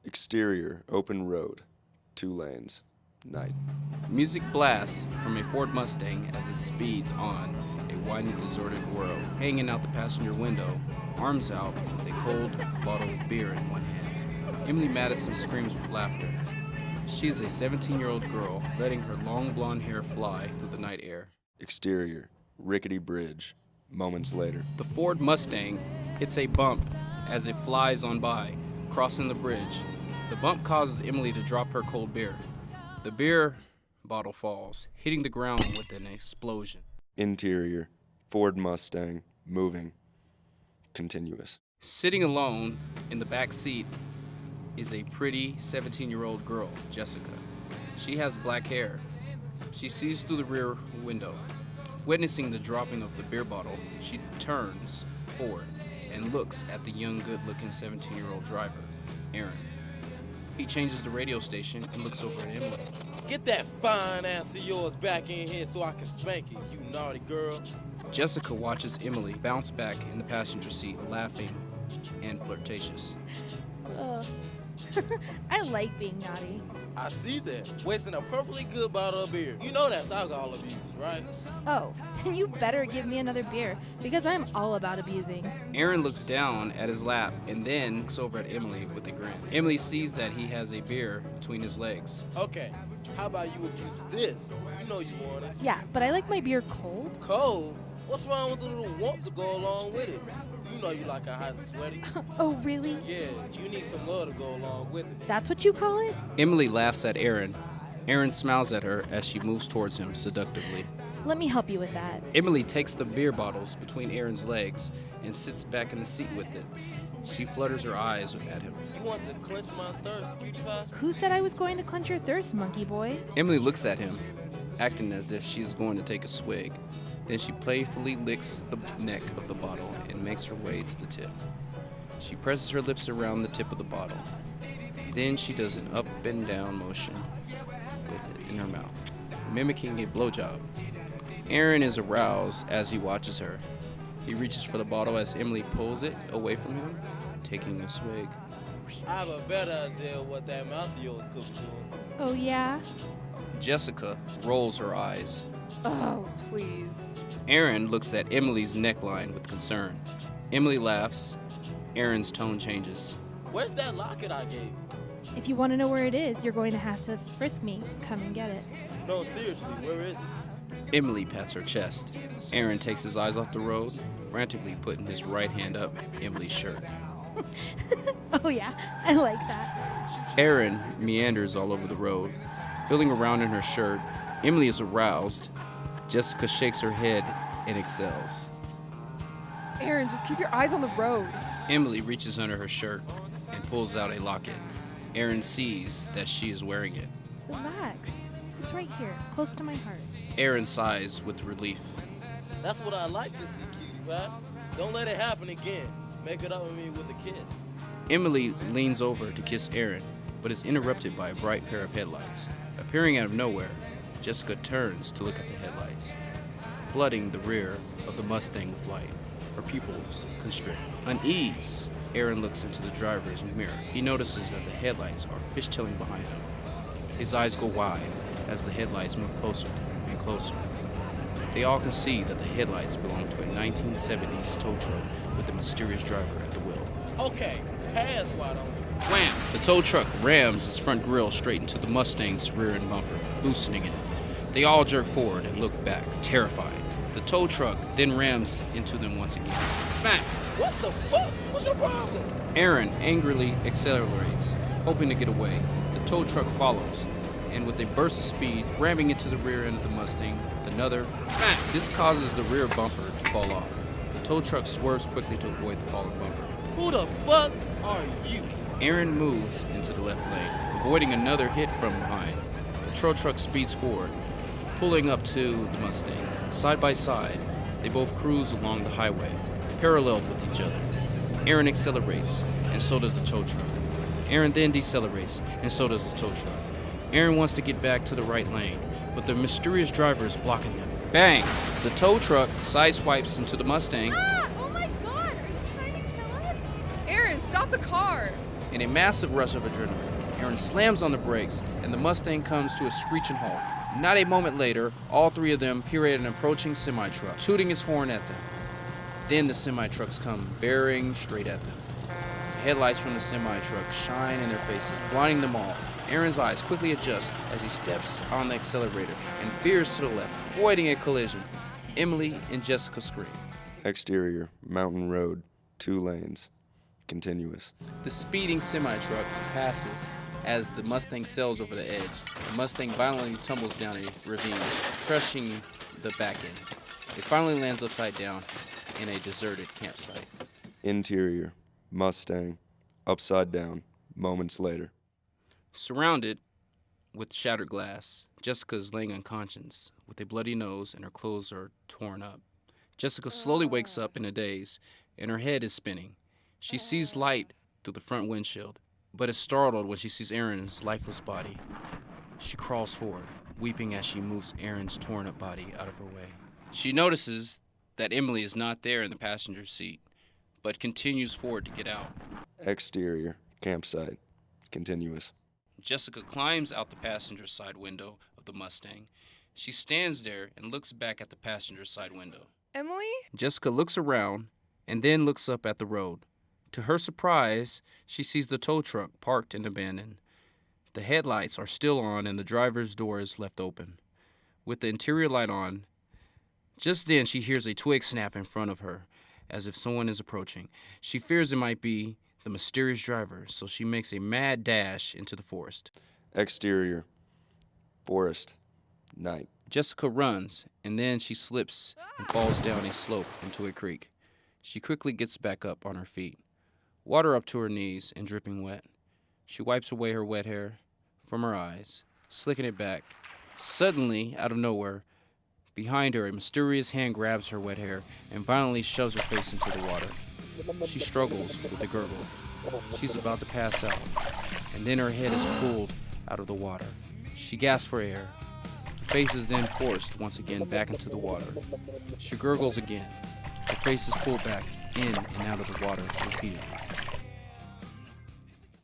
Exterior, open road, 2 lanes, night. Music blasts from a Ford Mustang as it speeds on a winding, deserted road. Hanging out the passenger window, arms out with a cold bottle of beer in one hand. Emily Madison screams with laughter. She is a 17-year-old girl letting her long blonde hair fly through the night air. Exterior, rickety bridge, moments later. The Ford Mustang hits a bump as it flies on by, crossing the bridge. The bump causes Emily to drop her cold beer. The beer bottle falls, hitting the ground with an explosion. Interior, Ford Mustang, moving, continuous. Sitting alone in the back seat is a pretty 17-year-old girl, Jessica. She has black hair. She sees through the rear window. Witnessing the dropping of the beer bottle, she turns forward and looks at the young, good-looking 17-year-old driver, Aaron. He changes the radio station and looks over at Emily. Get that fine ass of yours back in here so I can spank it, you naughty girl. Jessica watches Emily bounce back in the passenger seat, laughing and flirtatious. I like being naughty. I see that. Wasting a perfectly good bottle of beer. You know that's alcohol abuse, right? Oh, then you better give me another beer, because I'm all about abusing. Aaron looks down at his lap and then looks over at Emily with a grin. Emily sees that he has a beer between his legs. Okay, how about you abuse this? You know you want it. Yeah, but I like my beer cold. Cold? What's wrong with the little warmth to go along with it? You know you like it hot and sweaty. Oh, really? Yeah, you need some love to go along with it. That's what you call it? Emily laughs at Aaron. Aaron smiles at her as she moves towards him seductively. Let me help you with that. Emily takes the beer bottles between Aaron's legs and sits back in the seat with it. She flutters her eyes at him. You want to clench my thirst, cutie pie? Who said I was going to quench your thirst, monkey boy? Emily looks at him, acting as if she is going to take a swig. Then she playfully licks the neck of the bottle and makes her way to the tip. She presses her lips around the tip of the bottle. Then she does an up and down motion with it in her mouth, mimicking a blowjob. Aaron is aroused as he watches her. He reaches for the bottle as Emily pulls it away from him, taking a swig. I have a better idea of what that mouth of yours could be doing. Oh, yeah? Jessica rolls her eyes. Oh, please. Aaron looks at Emily's neckline with concern. Emily laughs. Aaron's tone changes. Where's that locket I gave you? If you want to know where it is, you're going to have to frisk me. Come and get it. No, seriously, where is it? Emily pats her chest. Aaron takes his eyes off the road, frantically putting his right hand up Emily's shirt. Oh, yeah, I like that. Aaron meanders all over the road, feeling around in her shirt. Emily is aroused. Jessica shakes her head and exhales. Aaron, just keep your eyes on the road. Emily reaches under her shirt and pulls out a locket. Aaron sees that she is wearing it. Relax. It's right here, close to my heart. Aaron sighs with relief. That's what I like to see, cutie pie. Don't let it happen again. Make it up with me with a kiss. Emily leans over to kiss Aaron, but is interrupted by a bright pair of headlights. Appearing out of nowhere, Jessica turns to look at the headlights, flooding the rear of the Mustang with light. Her pupils constrict. Unease, Aaron looks into the driver's mirror. He notices that the headlights are fishtailing behind him. His eyes go wide as the headlights move closer and closer. They all can see that the headlights belong to a 1970s tow truck with a mysterious driver at the wheel. Okay, pass, why don't you? Wham! The tow truck rams its front grille straight into the Mustang's rear end bumper, loosening it. They all jerk forward and look back, terrified. The tow truck then rams into them once again. Smack! What the fuck? What's your problem? Aaron angrily accelerates, hoping to get away. The tow truck follows, and with a burst of speed, ramming into the rear end of the Mustang with another smack. This causes the rear bumper to fall off. The tow truck swerves quickly to avoid the falling bumper. Who the fuck are you? Aaron moves into the left lane, avoiding another hit from behind. The tow truck speeds forward, pulling up to the Mustang. Side by side, they both cruise along the highway, parallel with each other. Aaron accelerates, and so does the tow truck. Aaron then decelerates, and so does the tow truck. Aaron wants to get back to the right lane, but the mysterious driver is blocking him. Bang! The tow truck sideswipes into the Mustang. Ah! Oh my god! Are you trying to kill us? Aaron, stop the car. In a massive rush of adrenaline, Aaron slams on the brakes, and the Mustang comes to a screeching halt. Not a moment later, all three of them peer at an approaching semi-truck, tooting its horn at them. Then the semi-trucks come bearing straight at them. The headlights from the semi-truck shine in their faces, blinding them all. Aaron's eyes quickly adjust as he steps on the accelerator and veers to the left, avoiding a collision. Emily and Jessica scream. Exterior, mountain road, 2 lanes. Continuous. The speeding semi-truck passes as the Mustang sails over the edge. The Mustang violently tumbles down a ravine, crushing the back end. It finally lands upside down in a deserted campsite. Interior, Mustang, upside down, moments later. Surrounded with shattered glass, Jessica is laying unconscious with a bloody nose and her clothes are torn up. Jessica slowly wakes up in a daze and her head is spinning. She sees light through the front windshield, but is startled when she sees Aaron's lifeless body. She crawls forward, weeping as she moves Aaron's torn up body out of her way. She notices that Emily is not there in the passenger seat, but continues forward to get out. Exterior, campsite, continuous. Jessica climbs out the passenger side window of the Mustang. She stands there and looks back at the passenger side window. Emily? Jessica looks around and then looks up at the road. To her surprise, she sees the tow truck parked and abandoned. The headlights are still on and the driver's door is left open, with the interior light on. Just then, she hears a twig snap in front of her, as if someone is approaching. She fears it might be the mysterious driver, so she makes a mad dash into the forest. Exterior, forest, night. Jessica runs, and then she slips and falls down a slope into a creek. She quickly gets back up on her feet, water up to her knees and dripping wet. She wipes away her wet hair from her eyes, slicking it back. Suddenly, out of nowhere, behind her, a mysterious hand grabs her wet hair and violently shoves her face into the water. She struggles with a gurgle. She's about to pass out, and then her head is pulled out of the water. She gasps for air. Her face is then forced once again back into the water. She gurgles again. Her face is pulled back in and out of the water repeatedly.